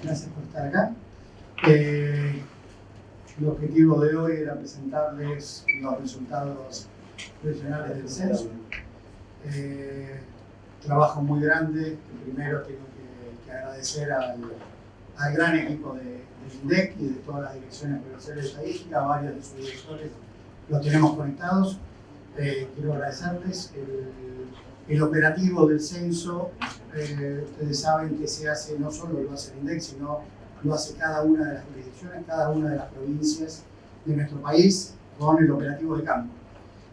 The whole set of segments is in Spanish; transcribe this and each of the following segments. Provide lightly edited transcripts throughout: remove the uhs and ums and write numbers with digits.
Gracias por estar acá. El objetivo de hoy era presentarles los resultados regionales del censo. Trabajo muy grande. Primero tengo que agradecer al gran equipo del INDEC y de todas las direcciones provinciales de estadística, a varios de sus directores los tenemos conectados. Quiero agradecerles. El operativo del censo, ustedes saben que se hace, no solo lo hace el INDEC, sino lo hace cada una de las jurisdicciones, cada una de las provincias de nuestro país con el operativo de campo.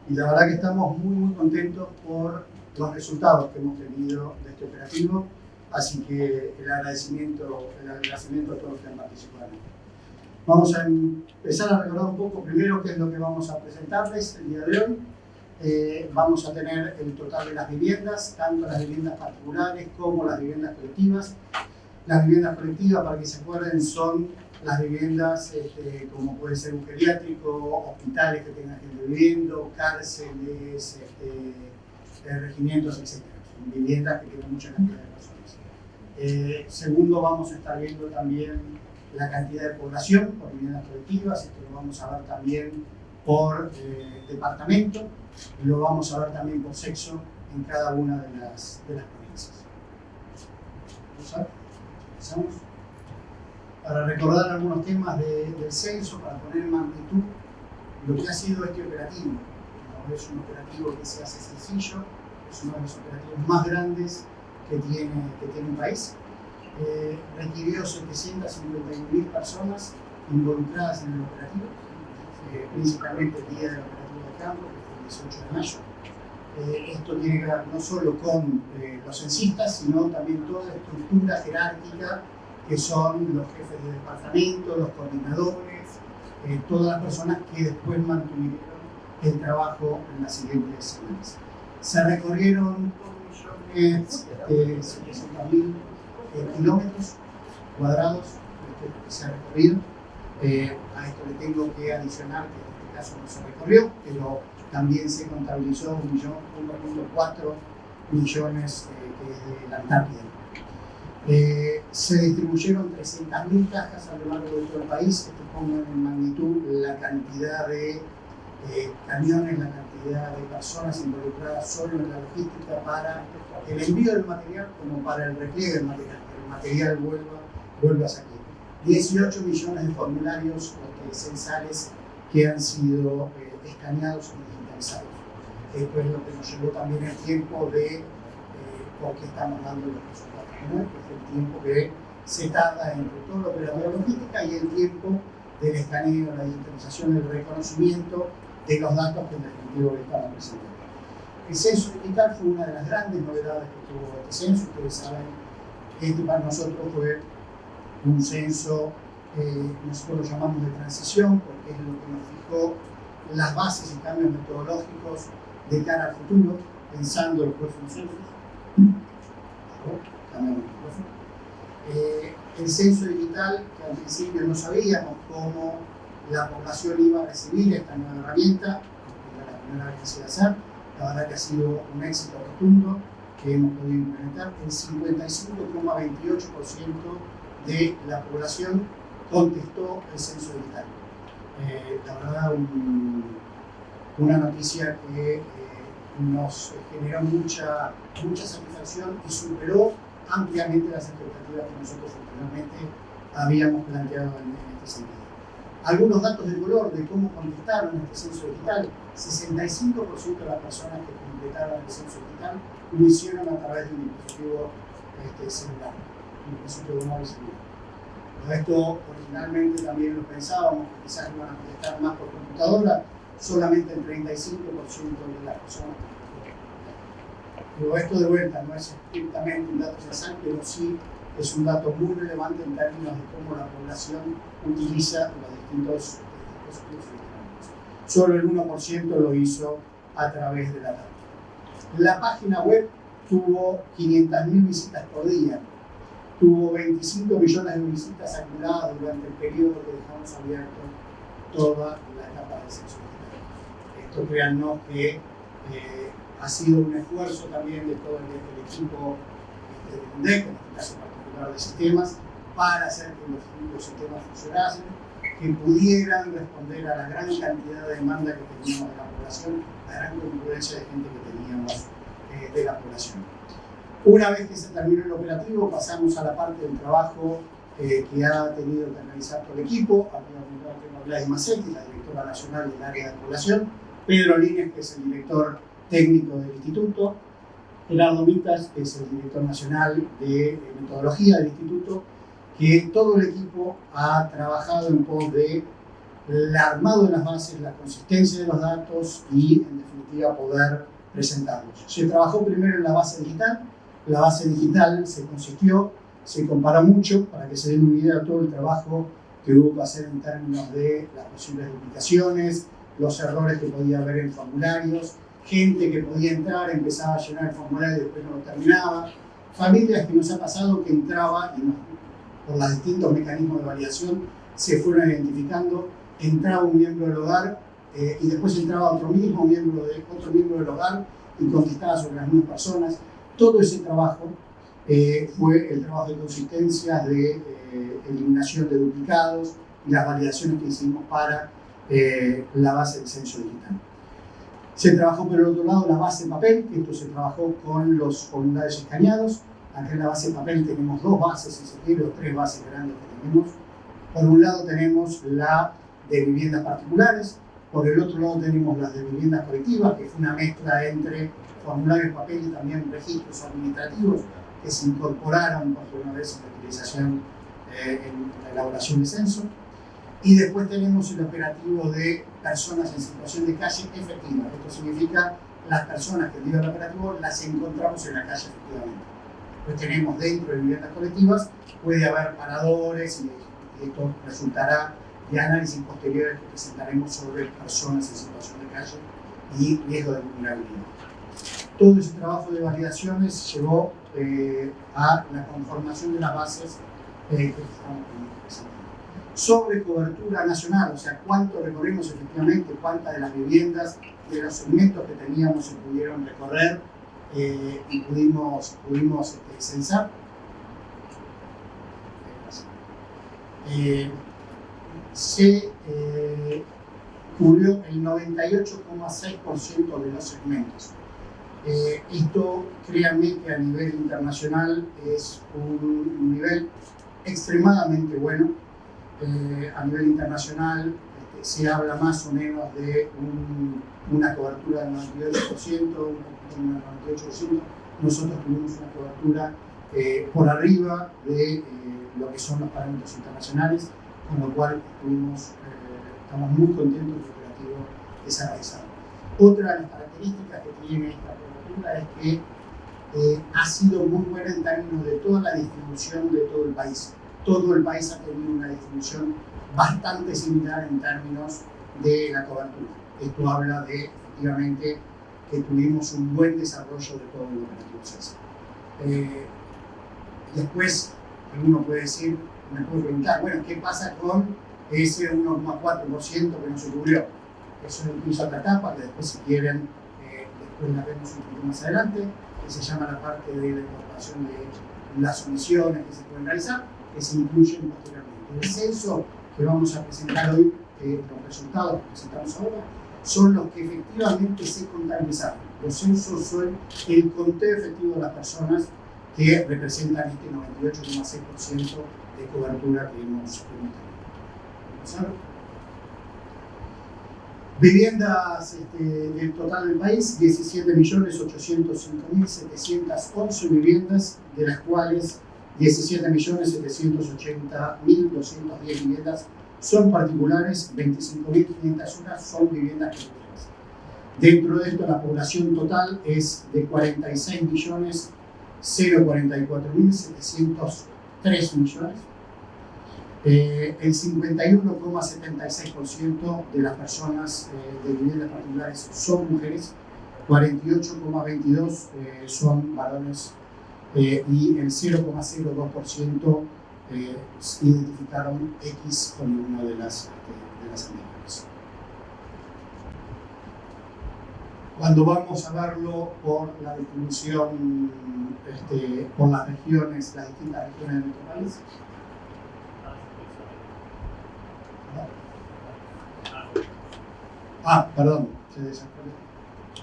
Y la verdad que estamos muy contentos por los resultados que hemos tenido de este operativo, así que el agradecimiento a todos los que han participado. Vamos a empezar a recordar un poco primero qué es lo que vamos a presentarles el día de hoy. Vamos a tener el total de las viviendas, tanto las viviendas particulares como las viviendas colectivas. Las viviendas colectivas, para que se acuerden, son las viviendas como puede ser un geriátrico, hospitales que tengan gente viviendo, cárceles, regimientos, etc. Son viviendas que tienen mucha cantidad de personas. Segundo, vamos a estar viendo también la cantidad de población por viviendas colectivas. Esto lo vamos a ver también por departamento. Lo vamos a ver también por sexo en cada una de las provincias. Empezamos. Para recordar algunos temas del censo, para poner en magnitud lo que ha sido este operativo. No es un operativo que se hace sencillo, es uno de los operativos más grandes que tiene un país. Requirió 751.000 personas involucradas en el operativo, principalmente el día del operativo de campo, que fue el 18 de mayo. Esto tiene que ver no solo con los censistas, sino también toda la estructura jerárquica que son los jefes de departamento, los coordinadores, todas las personas que después mantuvieron el trabajo en las siguientes semanas. Se recorrieron 2.700.000 kilómetros cuadrados que se ha recorrido. A esto le tengo que adicionar que en este caso no se recorrió, pero también se contabilizó 1.4 millones que es de la Antártida. Se distribuyeron 300.000 cajas a lo largo de todo el país. Esto pongan en magnitud la cantidad de camiones, la cantidad de personas involucradas solo en la logística para el envío del material como para el repliegue del material, que el material vuelva hacia aquí. 18 millones de formularios censales que han sido escaneados y digitalizados. Esto es lo que nos llevó también el tiempo de por qué estamos dando los resultados, ¿no? Que es el tiempo que se tarda entre todo lo operativo logística y el tiempo del escaneo, la digitalización, el reconocimiento de los datos que en definitiva estaban presentando. El censo digital fue una de las grandes novedades que tuvo este censo. Ustedes saben que este para nosotros fue un censo, nosotros lo llamamos de transición, porque es lo que nos fijó las bases y cambios metodológicos de cara al futuro, pensando en los próximos censos. El censo digital, que al principio no sabíamos cómo la población iba a recibir esta nueva herramienta, era la primera vez que se iba a hacer. La verdad que ha sido un éxito rotundo que hemos podido implementar. El 55,28% de la población contestó el censo digital. La verdad, una noticia que nos generó mucha satisfacción y superó ampliamente las expectativas que nosotros anteriormente habíamos planteado en este sentido. Algunos datos de color de cómo contestaron este censo digital: 65% de las personas que completaron el censo digital lo hicieron a través de un dispositivo celular, un dispositivo móvil celular. Esto originalmente también lo pensábamos, que quizás iban a contestar más por computadora, solamente el 35% de las personas. Pero esto de vuelta no es estrictamente un dato censal, pero sí es un dato muy relevante en términos de cómo la población utiliza los distintos dispositivos electrónicos. Solo el 1% lo hizo a través de la tablet. La página web tuvo 500.000 visitas por día. Tuvo 25 millones de visitas acumuladas durante el periodo que dejamos abierto toda la etapa del censo digital. Esto, créannos que ha sido un esfuerzo también de todo el equipo del INDEC, en este caso particular de sistemas, para hacer que los sistemas funcionasen, que pudieran responder a la gran cantidad de demanda que teníamos de la población, la gran concurrencia de gente que teníamos de la población. Una vez que se terminó el operativo, pasamos a la parte del trabajo que ha tenido que realizar todo el equipo. Tengo a Gladys Macetti, la directora nacional del área de población, Pedro Línez, que es el director técnico del instituto, Gerardo Mitas, que es el director nacional de metodología del instituto, que todo el equipo ha trabajado en pos de el armado de las bases, la consistencia de los datos y, en definitiva, poder presentarlos. Se trabajó primero en la base digital. La base digital se comparó mucho para que se den una idea de todo el trabajo que hubo que hacer en términos de las posibles duplicaciones, los errores que podía haber en formularios, gente que podía entrar, empezaba a llenar el formulario y después no lo terminaba, familias que nos ha pasado que entraba y por los distintos mecanismos de validación se fueron identificando, entraba un miembro del hogar y después entraba otro miembro del hogar y contestaba sobre las mismas personas. Todo ese trabajo fue el trabajo de consistencia, de eliminación de duplicados y las validaciones que hicimos para la base del censo digital. Se trabajó por el otro lado la base de papel, que esto se trabajó con los formularios escaneados. Acá en la base de papel tenemos dos bases, si se quiere, o tres bases grandes que tenemos. Por un lado tenemos la de viviendas particulares, por el otro lado tenemos las de viviendas colectivas, que fue una mezcla entre formularios de papel y también registros administrativos que se incorporaron por primera vez en la utilización en la elaboración de censo. Y después tenemos el operativo de personas en situación de calle efectiva. Esto significa las personas que viven el operativo las encontramos en la calle efectivamente. Después tenemos dentro de viviendas colectivas, puede haber paradores y esto resultará de análisis posteriores que presentaremos sobre personas en situación de calle y riesgo de vulnerabilidad. Todo ese trabajo de validaciones llevó a la conformación de las bases que estamos presentando. Sobre cobertura nacional, o sea, cuánto recorrimos efectivamente, cuántas de las viviendas de los segmentos que teníamos se pudieron recorrer y pudimos censar. Se cubrió el 98,6% de los segmentos. Esto, créanme que a nivel internacional es un nivel extremadamente bueno. A nivel internacional se habla más o menos de una cobertura del 98%, un 98%. Nosotros tuvimos una cobertura por arriba de lo que son los parámetros internacionales, con lo cual estamos muy contentos del operativo que se ha realizado. Otra de las características que tiene esta cobertura es que ha sido muy buena en términos de toda la distribución de todo el país. Todo el país ha tenido una distribución bastante similar en términos de la cobertura. Esto habla de, efectivamente, que tuvimos un buen desarrollo de todo el operativo CESA. Después, uno puede decir, me puede preguntar, bueno, ¿qué pasa con ese 1,4% que no se cubrió? Eso incluye otra etapa, que después, si quieren, después la vemos un poquito más adelante, que se llama la parte de la incorporación de las omisiones que se pueden realizar, que se incluyen posteriormente. El censo que vamos a presentar hoy, los resultados que presentamos ahora, son los que efectivamente se contabilizaron. Los censos son el conteo efectivo de las personas que representan este 98,6% de cobertura que hemos tenido. Viviendas del total del país, 17.805.711 viviendas, de las cuales 17.780.210 viviendas son particulares, 25.501 son viviendas colectivas. Dentro de esto, la población total es de 46.044.703 millones. El 51,76% de las personas de viviendas particulares son mujeres, 48,22% son varones y el 0,02% identificaron X como una de las anteriores. Cuando vamos a verlo por la distribución, por las regiones, las distintas regiones de nuestro país, Perdón,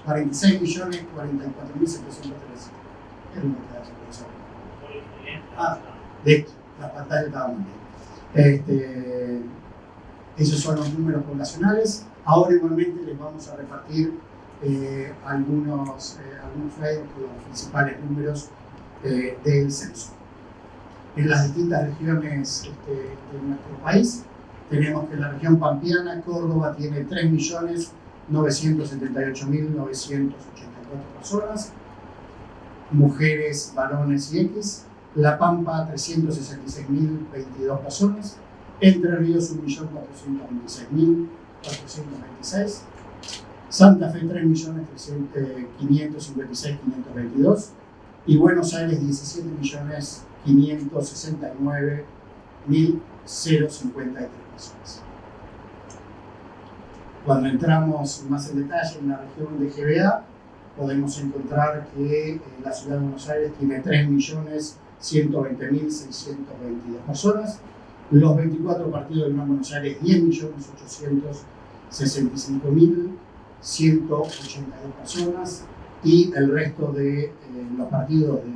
46.044.713. Es lo que hace eso. Listo, la pantalla estaba muy bien. Esos son los números poblacionales. Ahora igualmente les vamos a repartir algunos flyers con los principales números del censo. En las distintas regiones de nuestro país, tenemos que en la región pampeana, Córdoba tiene 3.978.984 personas, mujeres, varones y X. La Pampa, 366.00022 personas. Entre Ríos, 1.426.426. Santa Fe, 3.556.522. Y Buenos Aires, 17.569.053 personas. Cuando entramos más en detalle en la región de GBA, podemos encontrar que la ciudad de Buenos Aires tiene 3.120.622 personas. Los 24 partidos del Gran Buenos Aires, 10.865.182 personas. Y el resto de los partidos de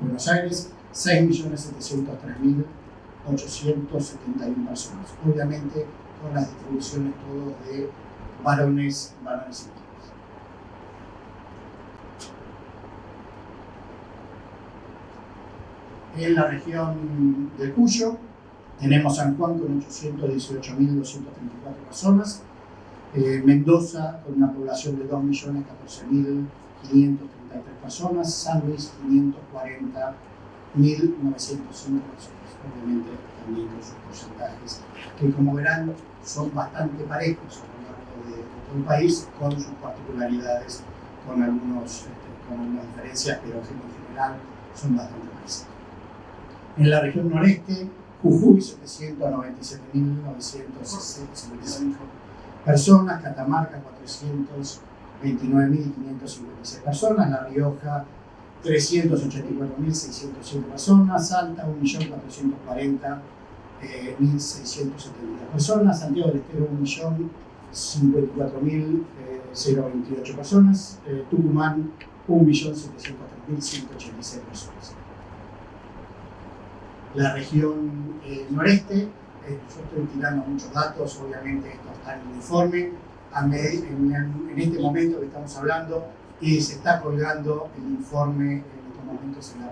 Buenos Aires, 6.703.871 personas. Obviamente con las distribuciones todos de varones y mujeres. En la región de Cuyo tenemos San Juan con 818.234 personas, Mendoza con una población de 2.014.533 personas, San Luis 540.905 personas. Obviamente también con sus porcentajes que, como verán, son bastante parejos a lo largo de todo el país, con sus particularidades, con algunas diferencias, pero que en general son bastante parecidos. En la región noreste, Jujuy, 797.955 personas, Catamarca, 429.556 personas, La Rioja, 384.607 personas, Salta, 1.440.672 personas, Santiago del Estero, 1.054.028 personas, Tucumán, 1.703.186 personas. La región noreste, yo estoy tirando muchos datos, obviamente esto está en el informe. En este momento que estamos hablando, se está colgando el informe en estos momentos en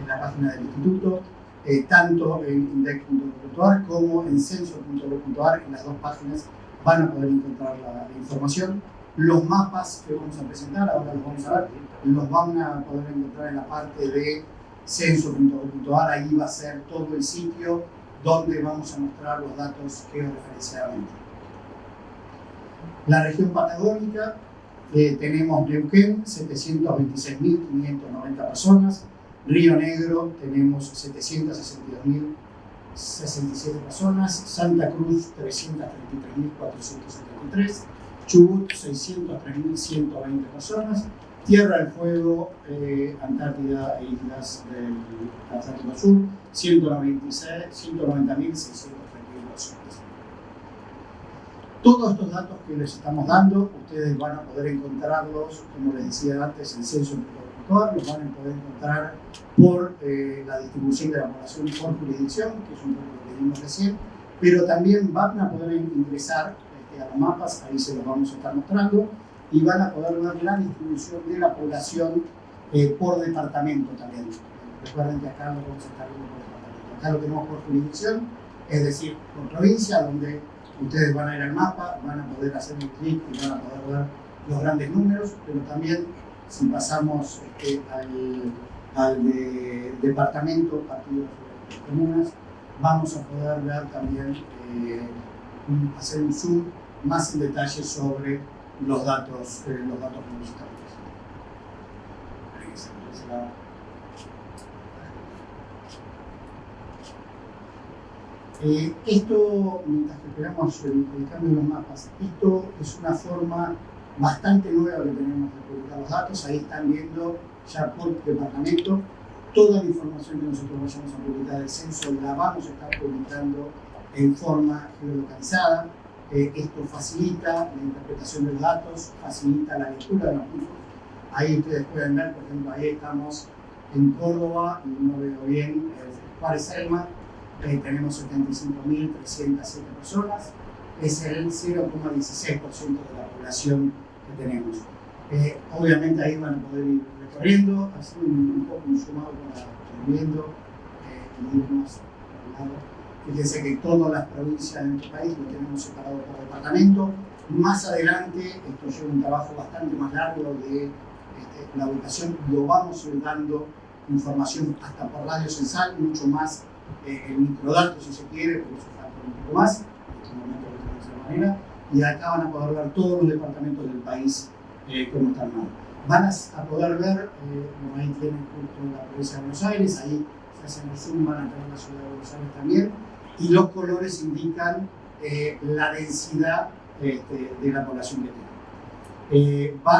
la página del instituto, tanto en index.gov.ar como en censo.gov.ar. En las dos páginas van a poder encontrar la información. Los mapas que vamos a presentar, ahora los vamos a ver, los van a poder encontrar en la parte de censo.gov.ar. Ahí va a ser todo el sitio donde vamos a mostrar los datos georreferenciadamente. La región patagónica, tenemos Neuquén, 726.590 personas, Río Negro tenemos 762.067 personas, Santa Cruz 333.473, Chubut 603.120 personas, Tierra del Fuego, Antártida e Islas del Atlántico Sur, 190.632 personas. Todos estos datos que les estamos dando, ustedes van a poder encontrarlos, como les decía antes, en censo.gov.ar, los van a poder encontrar por la distribución de la población por jurisdicción, que es un poco lo que vimos recién, pero también van a poder ingresar a los mapas, ahí se los vamos a estar mostrando, y van a poder ver la distribución de la población por departamento también. Recuerden que acá lo vamos a estar viendo por departamento. Acá lo tenemos por jurisdicción, es decir, por provincia, donde ustedes van a ir al mapa, van a poder hacer un clic y van a poder ver los grandes números, pero también si pasamos al de departamento, partidos de comunas, vamos a poder ver también, hacer un zoom más en detalle sobre los datos publicitarios. Esto, mientras que esperamos el cambio de los mapas, esto es una forma bastante nueva que tenemos de publicar los datos. Ahí están viendo ya por departamento toda la información que nosotros vayamos a publicar del censo, la vamos a estar publicando en forma geolocalizada. Esto facilita la interpretación de los datos, facilita la lectura de los mismos. Ahí ustedes pueden ver, por ejemplo, ahí estamos en Córdoba, y no veo bien, Juárez Selma, tenemos 75.307 personas, es el 0,16% de la población que tenemos. Obviamente ahí van a poder ir recorriendo, hacer un poco un sumado para ir viendo y irnos por un lado. Fíjense que todas las provincias de nuestro país lo tenemos separado por departamento. Más adelante, esto lleva un trabajo bastante más largo de la ubicación, lo vamos a ir dando información hasta por radio censal, mucho más el microdato si se quiere, porque eso falta un poco más, en este momento lo tenemos de esa manera, y acá van a poder ver todos los departamentos del país cómo están armados. Van a poder ver, ahí tienen justo la provincia de Buenos Aires, ahí se hacen el zoom, van a tener la ciudad de Buenos Aires también, y los colores indican la densidad de la población que tiene.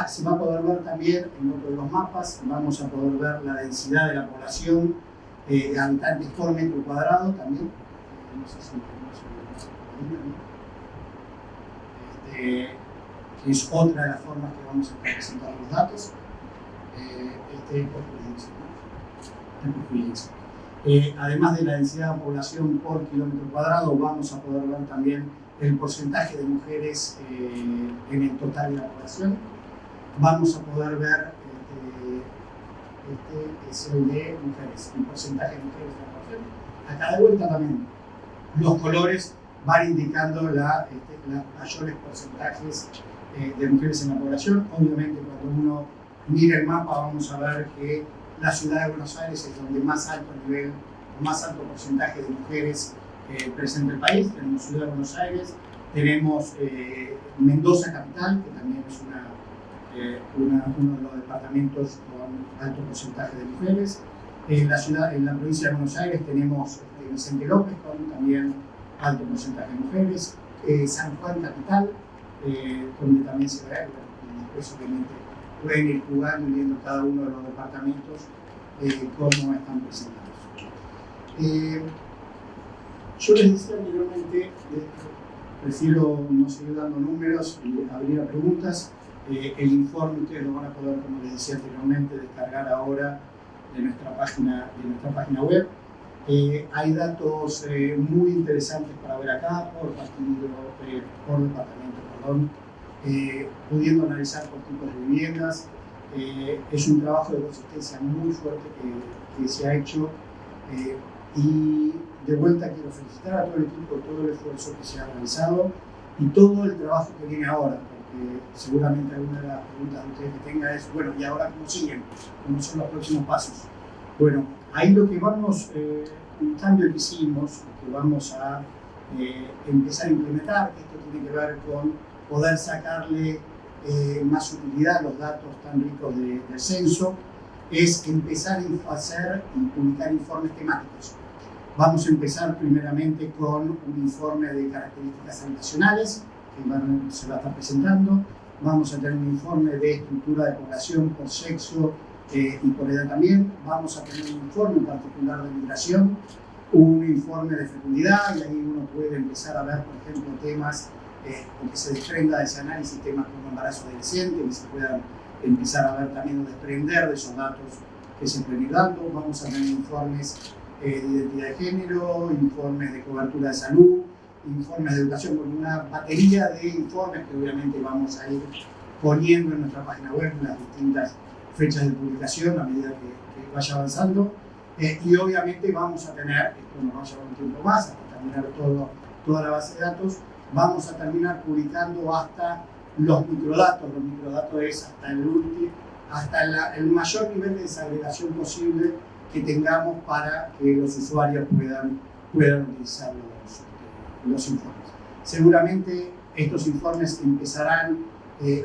Se va a poder ver también en otro de los mapas, vamos a poder ver la densidad de la población de habitantes por metro cuadrado también. No sé si es otra de las formas que vamos a presentar los datos. Además de la densidad de población por kilómetro cuadrado, vamos a poder ver también el porcentaje de mujeres en el total de la población. Vamos a poder ver, es el de mujeres, el porcentaje de mujeres en la población. Acá de vuelta también los colores van indicando los mayores porcentajes de mujeres en la población. Obviamente cuando uno mira el mapa vamos a ver que la ciudad de Buenos Aires es donde más alto nivel, más alto porcentaje de mujeres presente el país. Tenemos Ciudad de Buenos Aires, tenemos Mendoza capital, que también es uno de los departamentos con alto porcentaje de mujeres. En la provincia de Buenos Aires tenemos Vicente López con también alto porcentaje de mujeres. San Juan capital, donde también se ve, y después obviamente pueden ir jugando y viendo cada uno de los departamentos cómo están presentados. Yo les decía anteriormente, prefiero no seguir dando números y abrir a preguntas. El informe ustedes lo van a poder, como les decía anteriormente, descargar ahora de nuestra página web. Hay datos muy interesantes para ver acá por departamento, pudiendo analizar por tipos de viviendas. Es un trabajo de consistencia muy fuerte que se ha hecho y de vuelta quiero felicitar a todo el equipo, todo el esfuerzo que se ha realizado y todo el trabajo que viene ahora, porque seguramente alguna de las preguntas de ustedes que tenga es, bueno, ¿y ahora cómo siguen? ¿Cómo son los próximos pasos? Bueno, ahí lo que vamos, un cambio que hicimos, que vamos a empezar a implementar, esto tiene que ver con poder sacarle más utilidad a los datos tan ricos del censo, es empezar a hacer y publicar informes temáticos. Vamos a empezar primeramente con un informe de características habitacionales, que se va a estar presentando. Vamos a tener un informe de estructura de población por sexo y por edad también. Vamos a tener un informe en particular de migración, un informe de fecundidad, y ahí uno puede empezar a ver, por ejemplo, temas que se desprenda de ese análisis, temas como embarazo adolescente, que se puedan empezar a ver también o desprender de esos datos que se pueden ir dando. Vamos a tener informes de identidad de género, informes de cobertura de salud, informes de educación, con una batería de informes que obviamente vamos a ir poniendo en nuestra página web en las distintas fechas de publicación a medida que vaya avanzando. Y obviamente vamos a tener, esto nos va a llevar un tiempo más hasta terminar toda la base de datos, vamos a terminar publicando hasta los microdatos. Los microdatos es hasta el mayor nivel de desagregación posible que tengamos para que los usuarios puedan utilizar los informes. Seguramente estos informes empezarán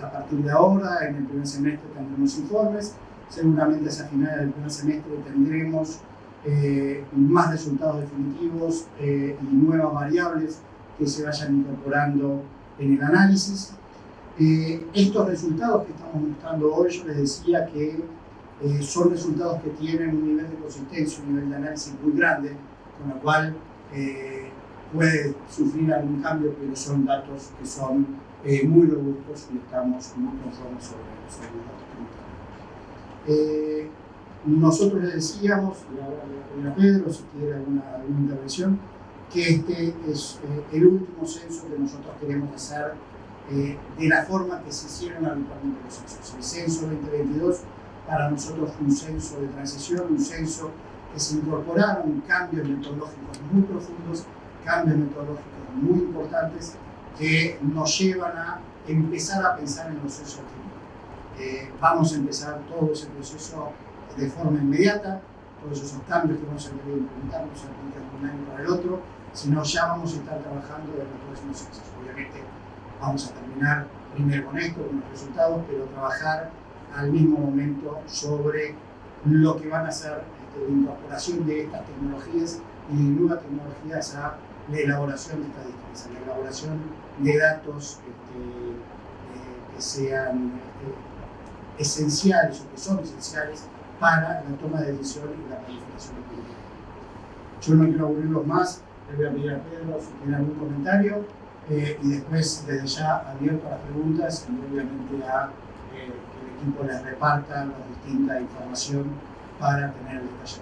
a partir de ahora. En el primer semestre tendremos informes, seguramente hacia finales del primer semestre tendremos más resultados definitivos y nuevas variables que se vayan incorporando en el análisis. Estos resultados que estamos mostrando hoy, yo les decía que son resultados que tienen un nivel de consistencia, un nivel de análisis muy grande, con lo cual puede sufrir algún cambio, pero son datos que son muy robustos y estamos muy conformes sobre los datos que tenemos. Nosotros le decíamos, y ahora le voy a pedir a Pedro si quiere alguna intervención, que este es el último censo que nosotros queremos hacer de la forma que se hicieron habitualmente los censos. El censo 2022 para nosotros fue un censo de transición, un censo que se incorporaron cambios metodológicos muy profundos, cambios metodológicos muy importantes que nos llevan a empezar a pensar en los censos técnicos. Vamos a empezar todo ese proceso de forma inmediata, todos esos cambios que vamos a querer implementar no se aplican de un año para el otro, sino ya vamos a estar trabajando en los próximos censos. Obviamente vamos a terminar primero con esto, con los resultados, pero trabajar al mismo momento sobre lo que van a ser la incorporación de estas tecnologías y de nuevas tecnologías a la elaboración de estadísticas, a la elaboración de datos que sean esenciales o que son esenciales para la toma de decisión y la planificación de política. Yo no quiero aburrirlos más, le voy a pedir a Pedro si tiene algún comentario y después desde ya abierto a las preguntas y obviamente a que el equipo les reparta la distinta información para tener el detalle.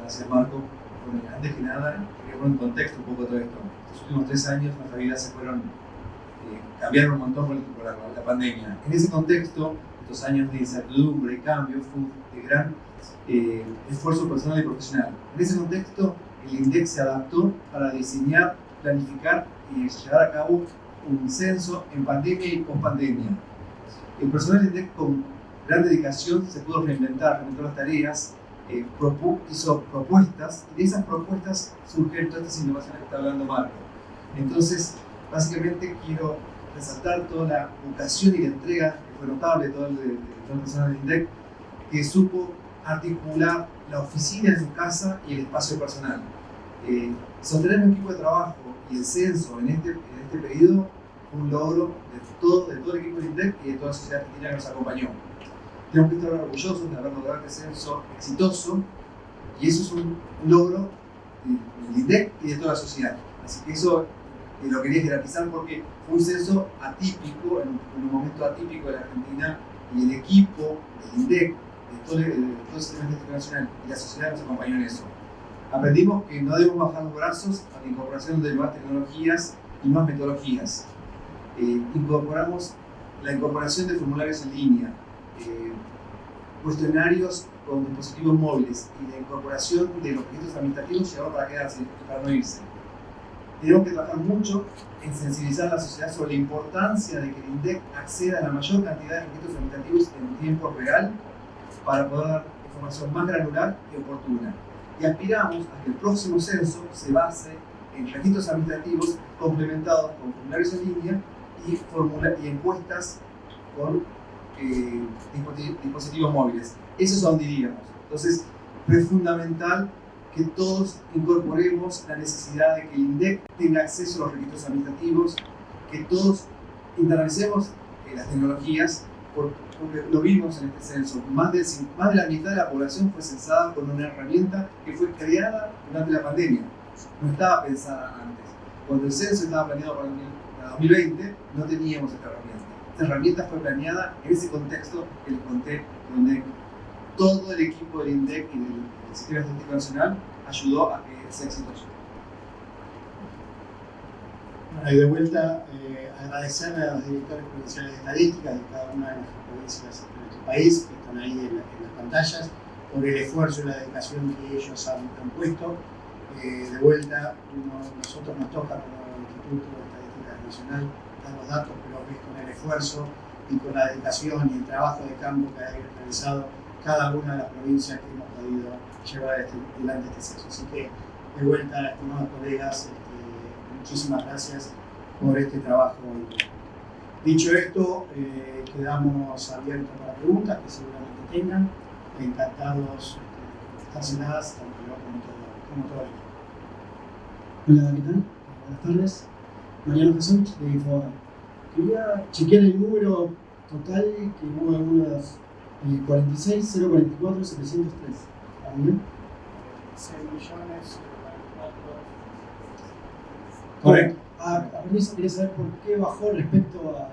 Gracias, Marco. Bueno, antes que nada, quería poner en contexto un poco todo esto. Los últimos 3 años nuestras vidas se fueron, cambiaron un montón por la pandemia. En ese contexto, estos años de incertidumbre y cambio fue de gran esfuerzo personal y profesional. En ese contexto, el INDEC se adaptó para diseñar, planificar y llevar a cabo un censo en pandemia y post-pandemia. El personal del INDEC con gran dedicación se pudo reinventar las tareas, hizo propuestas y de esas propuestas surgieron todas estas innovaciones que está hablando Marco. Entonces, básicamente quiero resaltar toda la vocación y la entrega que fue notable de todo el personal del INDEC, que supo articular la oficina en su casa y el espacio personal. Sostener un equipo de trabajo y el censo en este periodo fue un logro de todo el equipo del INDEC y de toda la sociedad argentina que nos acompañó. Tenemos que estar orgullosos de haber logrado este censo exitoso y eso es un logro del INDEC y de toda la sociedad. Así que eso lo quería jerarquizar porque fue un censo atípico, en un momento atípico de la Argentina, y el equipo del INDEC, de todo el sistema internacional y la sociedad nos acompañó en eso. Aprendimos que no debemos bajar los brazos a la incorporación de nuevas tecnologías y nuevas metodologías. Incorporamos la incorporación de formularios en línea, cuestionarios con dispositivos móviles y la incorporación de los registros administrativos llegó para quedarse y para no irse. Tenemos que trabajar mucho en sensibilizar a la sociedad sobre la importancia de que el INDEC acceda a la mayor cantidad de registros administrativos en tiempo real para poder dar información más granular y oportuna. Y aspiramos a que el próximo censo se base en registros administrativos complementados con formularios en línea y encuestas con dispositivos móviles. Eso es a donde iríamos. Entonces, es fundamental que todos incorporemos la necesidad de que el INDEC tenga acceso a los registros administrativos, que todos internalicemos las tecnologías, porque lo vimos en este censo. Más de la mitad de la población fue censada con una herramienta que fue creada durante la pandemia. No estaba pensada antes. Cuando el censo estaba planeado para 2020, no teníamos esta herramienta. Esta herramienta fue planeada en ese contexto que les conté, donde todo el equipo del INDEC y del Sistema Estadístico Nacional ayudó a que sea exitoso. Bueno, y de vuelta, agradecerle a los directores provinciales de estadística de cada una de las provincias de nuestro país, que están ahí en las pantallas, por el esfuerzo y la dedicación que ellos han puesto. De vuelta, nosotros nos toca como Instituto de Estadística Nacional dar los datos, pero ves con el esfuerzo y con la dedicación y el trabajo de campo que ha realizado cada una de las provincias que hemos podido llevar adelante este censo. Así que, de vuelta, estimados colegas, muchísimas gracias por este trabajo. Dicho esto, quedamos abiertos para preguntas que seguramente tengan. Encantados de contestárselas, tanto yo como todo el equipo. Hola, ¿qué tal? Buenas tardes. Mariano Jesús, de Infobae. Quería chequear el número total, que hubo algunas 46.044.703. ¿Está bien? 6.044.703. Correcto. A partir de eso quería saber por qué bajó respecto a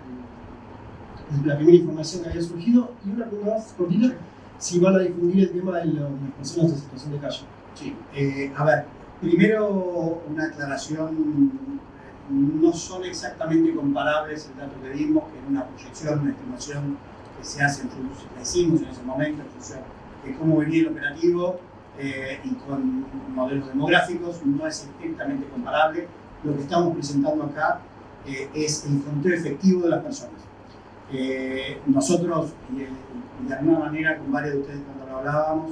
la primera información que había surgido. Y una pregunta más cortita, si van a difundir el tema de las personas en situación de calle. Sí, a ver, primero una aclaración, no son exactamente comparables el dato que dimos, que es una proyección, una estimación que se hace, que hicimos en ese momento, en función de cómo venía el operativo y con modelos demográficos, no es estrictamente comparable. Lo que estamos presentando acá es el conteo efectivo de las personas. Nosotros, y de alguna manera con varios de ustedes cuando lo hablábamos,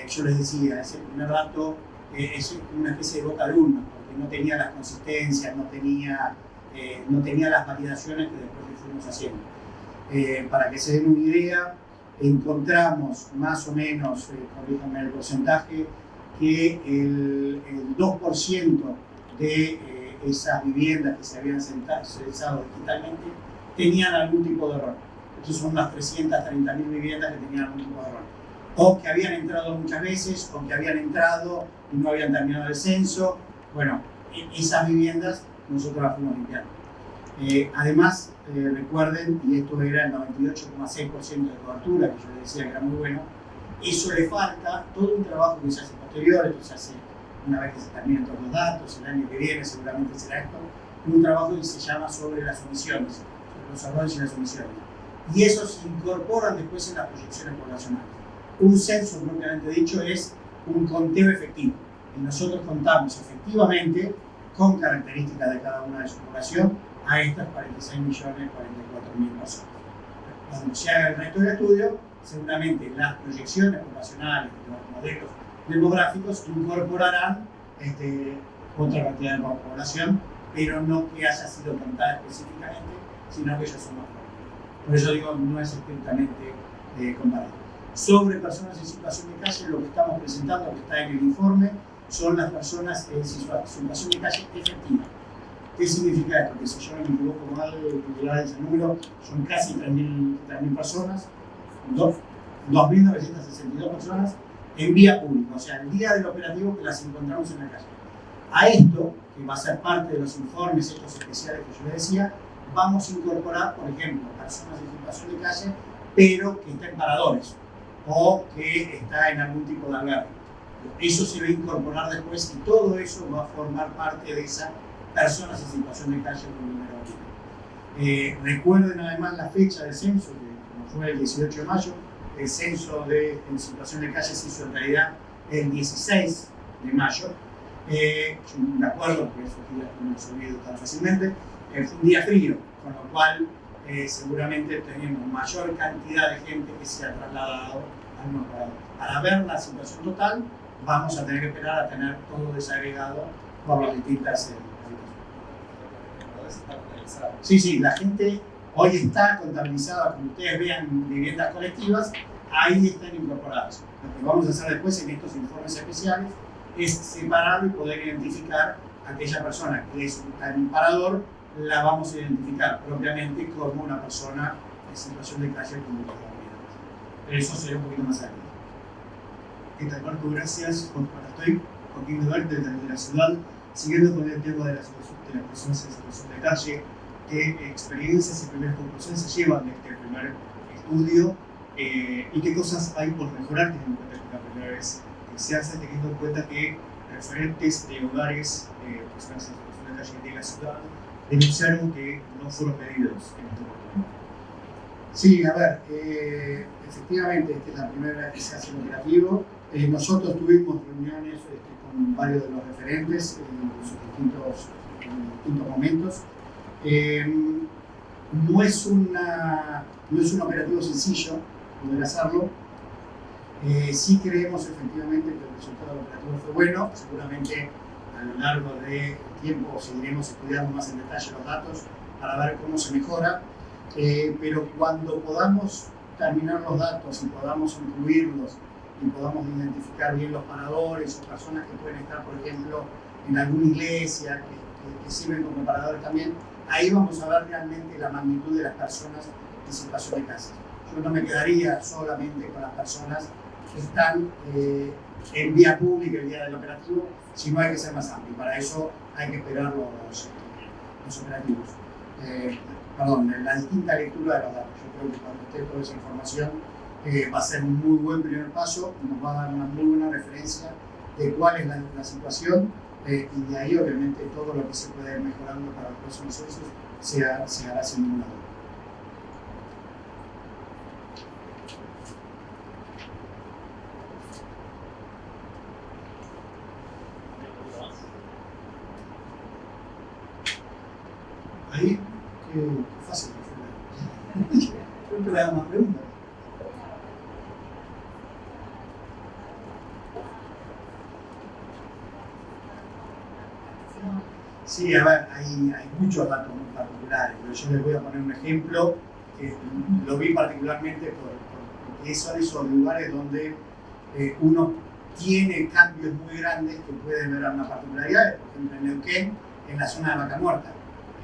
yo les decía, ese primer dato es una especie de boca de urna, porque no tenía las consistencias, no tenía las validaciones que después le fuimos haciendo. Para que se den una idea, encontramos más o menos, corríjanme el porcentaje, que el 2% de esas viviendas que se habían censado digitalmente tenían algún tipo de error. Estas son unas 330.000 viviendas que tenían algún tipo de error. O que habían entrado muchas veces, o que habían entrado y no habían terminado el censo. Bueno, esas viviendas nosotros las fuimos limpiando. Además, recuerden, y esto era el 98,6% de cobertura, que yo les decía que era muy bueno, eso le falta todo un trabajo que se hace posterior, esto se hace una vez que se terminen todos los datos, el año que viene seguramente será esto, un trabajo que se llama sobre las omisiones, sobre los errores y las omisiones. Y esos se incorporan después en las proyecciones poblacionales. Un censo, propiamente dicho, es un conteo efectivo. Y nosotros contamos efectivamente, con características de cada una de su población, a estas 46.044.000 personas. Cuando se haga el resto del estudio, seguramente las proyecciones poblacionales, los modelos demográficos incorporarán otra cantidad de población, pero no que haya sido contada específicamente, sino que ellos son más pobres. Por eso digo, no es estrictamente comparable. Sobre personas en situación de calle, lo que estamos presentando, que está en el informe, son las personas en situación de calle efectiva. ¿Qué significa esto? Que si yo no me equivoco mal, ese número son casi 3.000 personas, 2.962 personas en vía pública, o sea, el día del operativo que las encontramos en la calle. A esto, que va a ser parte de los informes estos especiales que yo les decía, vamos a incorporar, por ejemplo, personas en situación de calle, pero que estén paradores o que está en algún tipo de albergue. Eso se va a incorporar después y todo eso va a formar parte de esas personas en situación de calle con número 1. Recuerden además la fecha del censo, que como fue el 18 de mayo, el censo en situación de calle se hizo en realidad el 16 de mayo. Yo me acuerdo, porque esos días no se olvido tan fácilmente, fue un día frío, con lo cual seguramente tenemos mayor cantidad de gente que se ha trasladado al nuevo operador. Para ver la situación total, vamos a tener que esperar a tener todo desagregado por las distintas Sí, la gente hoy está contabilizada, como ustedes vean, viviendas colectivas, ahí están incorporadas. Lo que vamos a hacer después en estos informes especiales es separarlo y poder identificar a aquella persona que es un parador, la vamos a identificar propiamente como una persona en situación de calle con muchas comunidades. Pero eso sería un poquito más adelante. ¿Qué tal, Marco? Gracias. Estoy Joaquín Duarte, de la ciudad, siguiendo con el tema de las personas en situación de calle. ¿Qué experiencias y primeras conclusiones se llevan de este primer estudio y qué cosas hay por mejorar, teniendo en cuenta que es la primera vez que se hace, teniendo en cuenta que referentes de hogares personas en situación de calle de la ciudad denunciaron que no fueron medidos en este momento? Sí, a ver, efectivamente esta es la primera vez que se hace el operativo. Nosotros tuvimos reuniones con varios de los referentes en sus distintos momentos. No es un operativo sencillo poder hacerlo. Sí creemos efectivamente que el resultado del operativo fue bueno. Seguramente a lo largo del tiempo seguiremos estudiando más en detalle los datos para ver cómo se mejora. Pero cuando podamos terminar los datos y podamos incluirlos y podamos identificar bien los paradores o personas que pueden estar, por ejemplo, en alguna iglesia que sirven como paradores también, ahí vamos a ver realmente la magnitud de las personas en situación de calle. Yo no me quedaría solamente con las personas que están en vía pública el día del operativo, sino hay que ser más amplio. Para eso hay que esperar los operativos. Perdón, la distinta lectura de los datos. Yo creo que cuando esté toda esa información va a ser un muy buen primer paso, nos va a dar una muy buena referencia de cuál es la situación y de ahí obviamente todo lo que se puede ir mejorando para los próximos censos se hará sin ninguna duda. Ahí, qué fácil que fue. Siempre le hago más preguntas. Sí, a ver, hay muchos datos muy particulares, pero yo les voy a poner un ejemplo que lo vi particularmente porque son esos lugares donde uno tiene cambios muy grandes que pueden ver una particularidad. Por ejemplo, en Neuquén, en la zona de Vaca Muerta.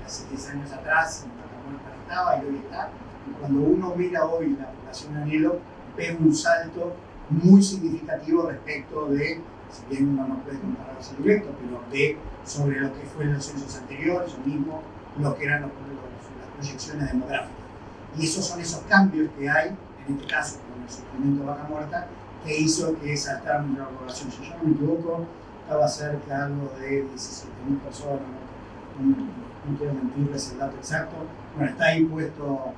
Hace 10 años atrás en Vaca Muerta estaba y hoy está. Y cuando uno mira hoy la población de Anhelo, ve un salto muy significativo respecto de, si bien uno no puede compararse directo, pero ve sobre lo que fue en los censos anteriores o mismo lo que eran las proyecciones demográficas. Y esos son esos cambios que hay, en este caso con el surgimiento de Vaca Muerta, que hizo que saltara una población. Si yo no me equivoco, estaba cerca algo de 17.000 personas, no quiero mentirles el dato exacto. Bueno, está ahí puesto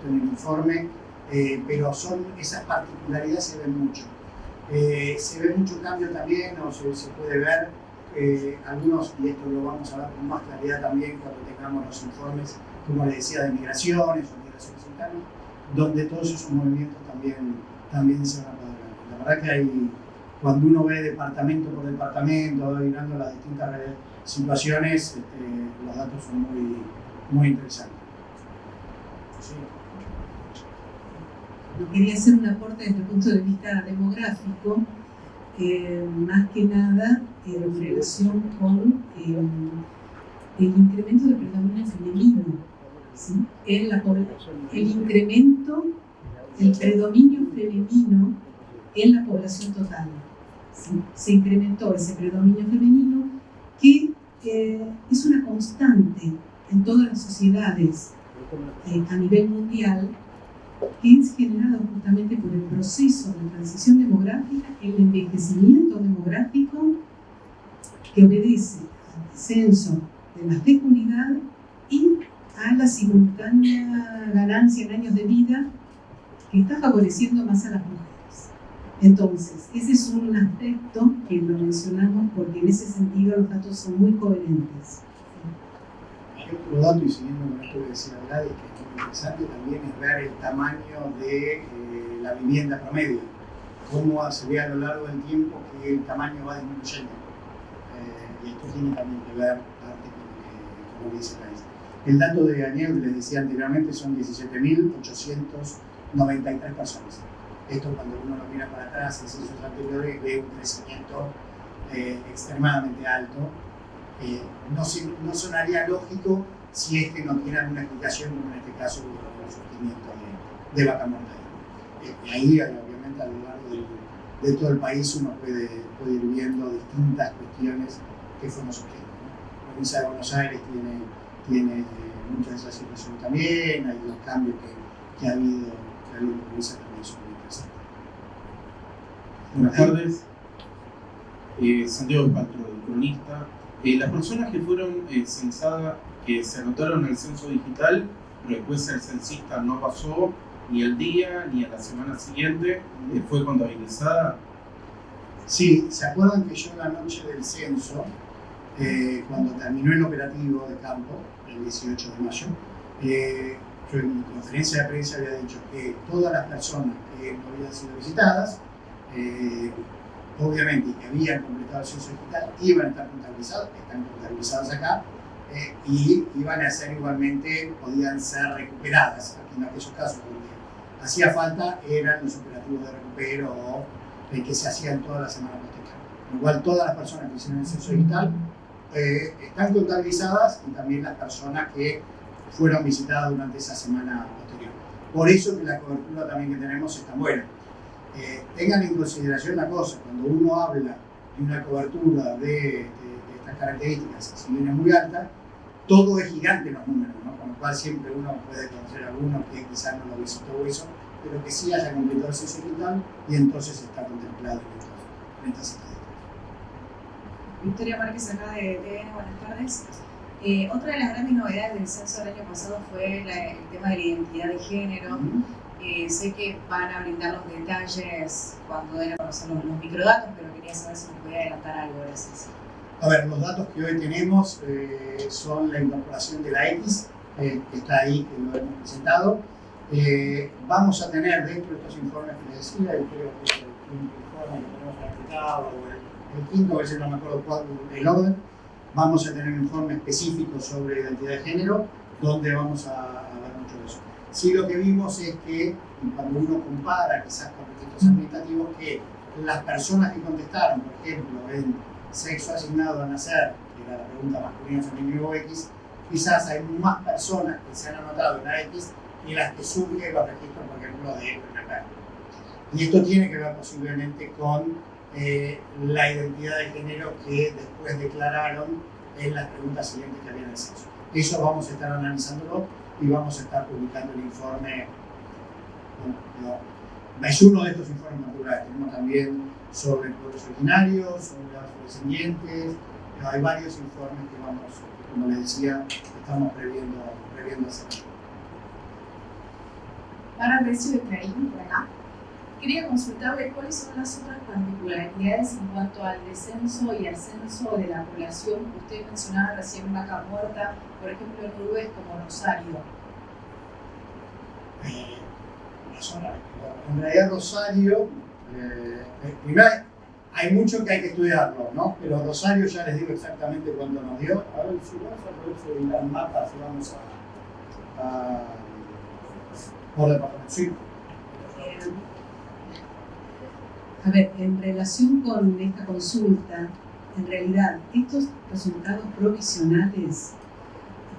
en el informe, pero son esas particularidades se ven mucho. Se ve mucho cambio también, o se puede ver algunos, y esto lo vamos a ver con más claridad también cuando tengamos los informes, como les decía, de migraciones o migraciones internas, donde todos esos movimientos también se van a poder ver. La verdad que cuando uno ve departamento por departamento, mirando las distintas situaciones, los datos son muy interesantes. Sí. No quería hacer un aporte desde el punto de vista demográfico, más que nada en relación con el incremento del predominio femenino, ¿sí? El predominio femenino en la población total. ¿Sí? Se incrementó ese predominio femenino que es una constante en todas las sociedades a nivel mundial, que es generado justamente por el proceso de transición demográfica, el envejecimiento demográfico que obedece al descenso de la fecundidad y a la simultánea ganancia en años de vida que está favoreciendo más a las mujeres. Entonces, ese es un aspecto que lo mencionamos porque en ese sentido los datos son muy coherentes. Hay otro dato, y siguiendo con esto que decía Gladys, que es muy interesante también, es ver el tamaño de la vivienda promedio, cómo se ve a lo largo del tiempo que el tamaño va disminuyendo. Y esto tiene también que ver parte con lo que dice Gladys. El dato de Anhelo, que les decía anteriormente, son 17.893 personas. Esto cuando uno lo mira para atrás en censos anteriores ve un crecimiento extremadamente alto. No sonaría lógico si es que no tiene alguna explicación, como en este caso el surgimiento de Vaca Muerta. Y ahí, obviamente, a lo largo de todo el país uno puede ir viendo distintas cuestiones que fueron surgiendo, ¿no? La provincia de Buenos Aires tiene muchas de esas situaciones también, hay los cambios que ha habido en la provincia también son muy interesantes. Buenas tardes, Santiago Espastro, el cronista. Las personas que fueron censadas, que se anotaron en el censo digital, pero después el censista no pasó ni el día ni a la semana siguiente, ¿fue contabilizada? Sí, ¿se acuerdan que yo en la noche del censo, cuando terminó el operativo de campo, el 18 de mayo, yo en mi conferencia de prensa había dicho que todas las personas que no habían sido visitadas, obviamente, que habían completado el censo digital, iban a estar contabilizadas, están contabilizadas acá, y iban a ser igualmente, podían ser recuperadas. Aquí en aquellos casos donde hacía falta eran los operativos de recupero o que se hacían toda la semana posterior. Con lo cual, todas las personas que hicieron el censo digital están contabilizadas y también las personas que fueron visitadas durante esa semana posterior. Por eso que la cobertura también que tenemos es tan buena. Tengan en consideración la cosa, cuando uno habla de una cobertura de estas características, si bien es muy alta, todo es gigante en los números, ¿no? Con lo cual siempre uno puede conocer a alguno que quizás no lo visitó o eso, pero que sí haya completado el censo digital y entonces está contemplado en estas estadísticas. Victoria Márquez, acá de TVN, buenas tardes. Otra de las grandes novedades del censo del año pasado fue el tema de la identidad de género. Sé que van a brindar los detalles cuando den a conocer los microdatos, pero quería saber si me podía adelantar algo, gracias. A ver, los datos que hoy tenemos son la incorporación de la X, que está ahí, que lo hemos presentado. Vamos a tener dentro de estos informes que les decía, yo creo que el quinto informe que tenemos aplicado, o el quinto, a veces no me acuerdo cuál, el orden, vamos a tener un informe específico sobre identidad de género, donde vamos a ver mucho de eso. Sí, lo que vimos es que, cuando uno compara quizás con registros administrativos, que las personas que contestaron, por ejemplo, en sexo asignado a nacer, que era la pregunta masculino, femenino o X, quizás hay más personas que se han anotado en la X y las que surgen los registros, por ejemplo, de PNP. Y esto tiene que ver posiblemente con la identidad de género que después declararon en las preguntas siguientes que había en el censo. Eso vamos a estar analizándolo y vamos a estar publicando el informe. Bueno, es uno de estos informes naturales. Tenemos también sobre pueblos originarios, sobre afrodescendientes. Hay varios informes que vamos, como les decía, estamos previendo hacer. Para Recio de Clarín, por acá. Quería consultarle cuáles son las otras particularidades en cuanto al descenso y ascenso de la población. Usted mencionaba recién Vaca Muerta, por ejemplo, en urbes como Rosario. En realidad Rosario, primero hay mucho que hay que estudiarlo, ¿no? Pero Rosario ya les digo exactamente cuándo nos dio. A ver si vamos a poder subir el mapa, si vamos a por departamento. Sí. A ver, en relación con esta consulta, en realidad estos resultados provisionales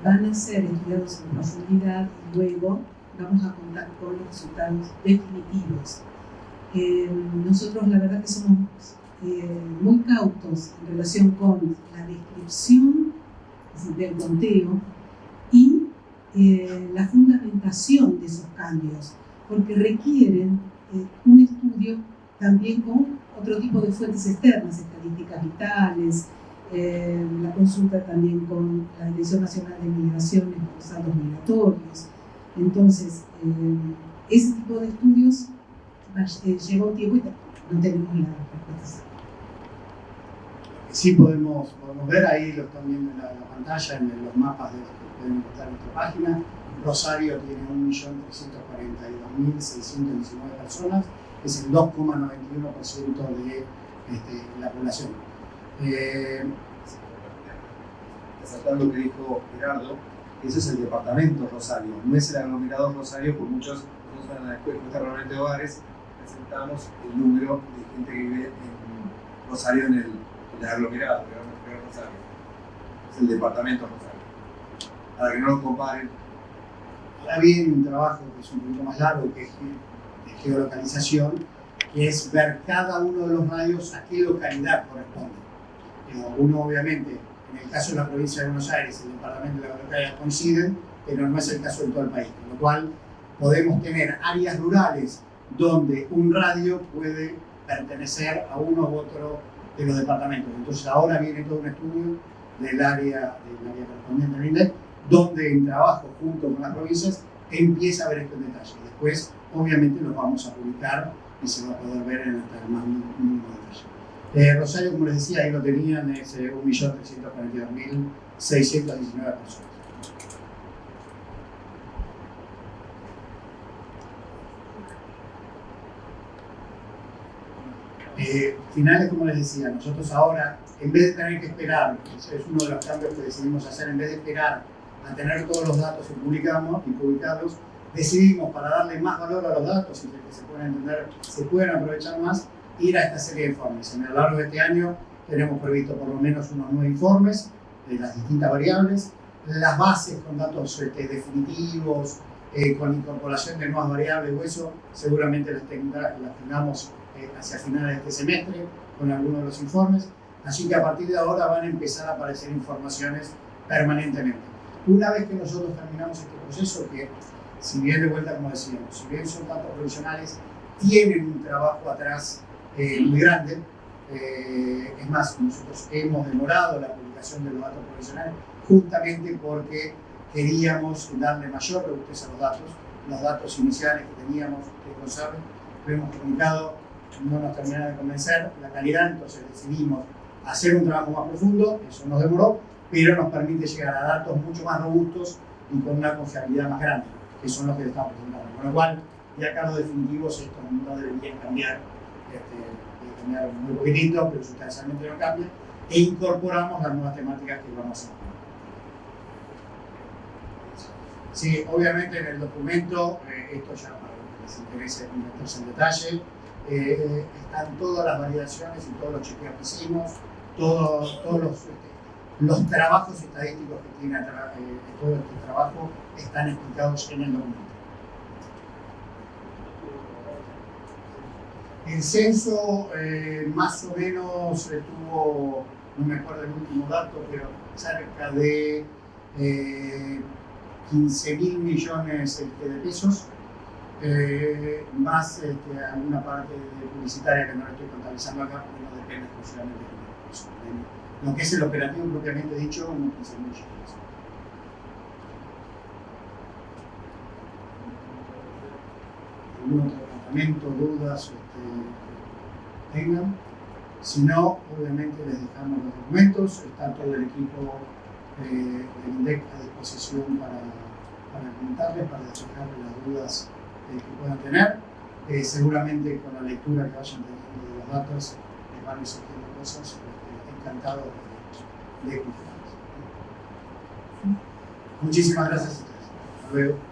van a ser estudiados en profundidad y luego vamos a contar con los resultados definitivos. Nosotros la verdad que somos muy cautos en relación con la descripción del conteo y la fundamentación de esos cambios, porque requieren un estudio también con otro tipo de fuentes externas, estadísticas vitales, la consulta también con la Dirección Nacional de Migraciones por los saldos migratorios. Entonces, ese tipo de estudios lleva un tiempo y no tenemos la respuesta. Sí podemos ver, ahí lo están viendo en la pantalla, en los mapas que pueden encontrar en nuestra página. Rosario tiene 1.342.619 personas, es el 2,91% de la población. Resaltando lo que dijo Gerardo, ese es el departamento Rosario, no es el aglomerado Rosario, por muchos no van a la encuesta realmente de hogares, presentamos el número de gente que vive en Rosario en el aglomerado, pero Rosario. Es el departamento Rosario. Para que no lo comparen. Ahora viene un trabajo que es un poquito más largo, que es de geolocalización, que es ver cada uno de los radios a qué localidad corresponde. Uno, obviamente, en el caso de la provincia de Buenos Aires, el departamento y la localidad coinciden, pero no es el caso de todo el país. Con lo cual, podemos tener áreas rurales donde un radio puede pertenecer a uno u otro de los departamentos. Entonces, ahora viene todo un estudio del área correspondiente al INDEC, donde en trabajo junto con las provincias empieza a ver esto en detalle. Después, obviamente, los vamos a publicar y se va a poder ver en hasta el más mínimo detalle. Rosario, como les decía, ahí lo tenían, es 1.342.619 personas. Finales, como les decía, nosotros ahora, en vez de tener que esperar, es uno de los cambios que decidimos hacer, en vez de esperar a tener todos los datos y publicarlos, decidimos, para darle más valor a los datos y que se puedan entender, se puedan aprovechar más, ir a esta serie de informes. En a lo largo de este año tenemos previsto por lo menos unos 9 informes de las distintas variables, las bases con datos definitivos, con incorporación de nuevas variables o eso, seguramente las tengamos hacia finales de este semestre con algunos de los informes. Así que a partir de ahora van a empezar a aparecer informaciones permanentemente. Una vez que nosotros terminamos este proceso, que si bien de vuelta, como decíamos, si bien son datos provisionales, tienen un trabajo atrás muy grande. Es más, nosotros hemos demorado la publicación de los datos provisionales justamente porque queríamos darle mayor robustez a los datos iniciales que teníamos, ustedes lo saben, lo hemos comunicado, no nos terminaron de convencer la calidad, entonces decidimos hacer un trabajo más profundo, eso nos demoró, pero nos permite llegar a datos mucho más robustos y con una confiabilidad más grande, que son los que estamos presentando. Con lo cual, ya acá los definitivos, esto no deberían cambiar, cambiar muy poquitito, pero sustancialmente no cambia, e incorporamos las nuevas temáticas que vamos a hacer. Sí, obviamente en el documento, esto ya para los que les interese meterse en detalle, están todas las validaciones y todos los chequeos que hicimos, todos los trabajos estadísticos que tiene todo este trabajo están explicados en el documento. El censo más o menos tuvo, no me acuerdo el último dato, pero cerca de 15.000 millones de pesos, más alguna parte publicitaria que no la estoy contabilizando acá porque no depende exclusivamente de eso. Lo que es el operativo propiamente dicho, unos 15.000 millones. ¿Algún otro tratamiento, dudas tengan? Si no, obviamente les dejamos los documentos, está todo el equipo del INDEC a disposición para comentarles, para despejarles las dudas que puedan tener. Seguramente con la lectura que vayan teniendo de los datos les van a ir surgiendo cosas. Encantado de escucharlos. Muchísimas gracias a ustedes. Hasta luego.